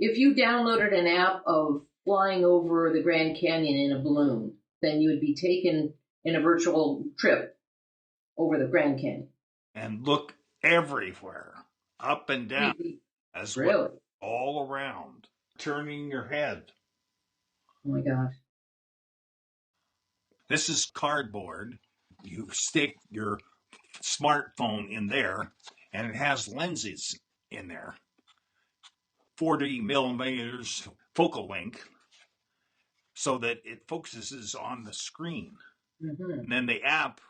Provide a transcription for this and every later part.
If you downloaded an app of flying over the Grand Canyon in a balloon, then you would be taken in a virtual trip over the Grand Canyon. And look everywhere, up and down, as well, all around, turning your head. Oh my gosh. This is cardboard. You stick your smartphone in there, and it has lenses in there. 40 millimeters focal length, so that it focuses on the screen. Mm-hmm. And then the app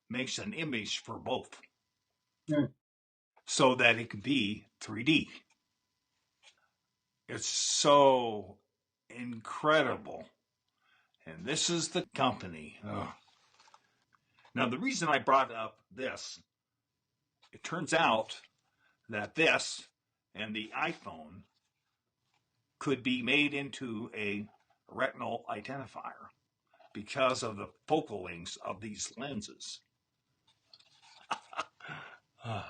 makes an image for both, Mm. so that it can be 3D. It's so incredible. And this is the company. Oh. Now, the reason I brought up this, it turns out that this and the iPhone could be made into a retinal identifier because of the focal lengths of these lenses.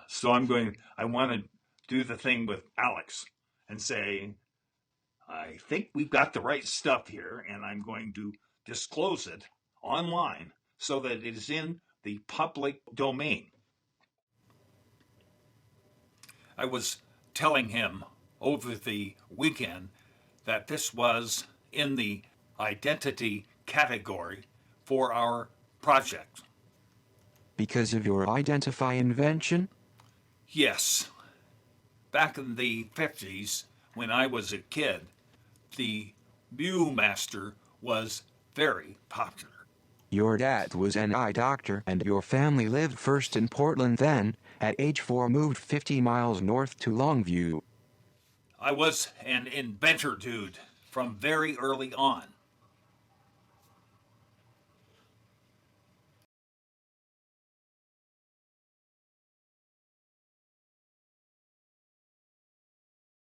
So I want to do the thing with Alex and say, I think we've got the right stuff here, and I'm going to disclose it online so that it is in the public domain. I was telling him over the weekend that this was in the identity category for our project. Because of your Eyedentify invention? Yes. Back in the 50s, when I was a kid, the Viewmaster was very popular. Your dad was an eye doctor, and your family lived first in Portland, then, at age 4, moved 50 miles north to Longview. I was an inventor dude from very early on.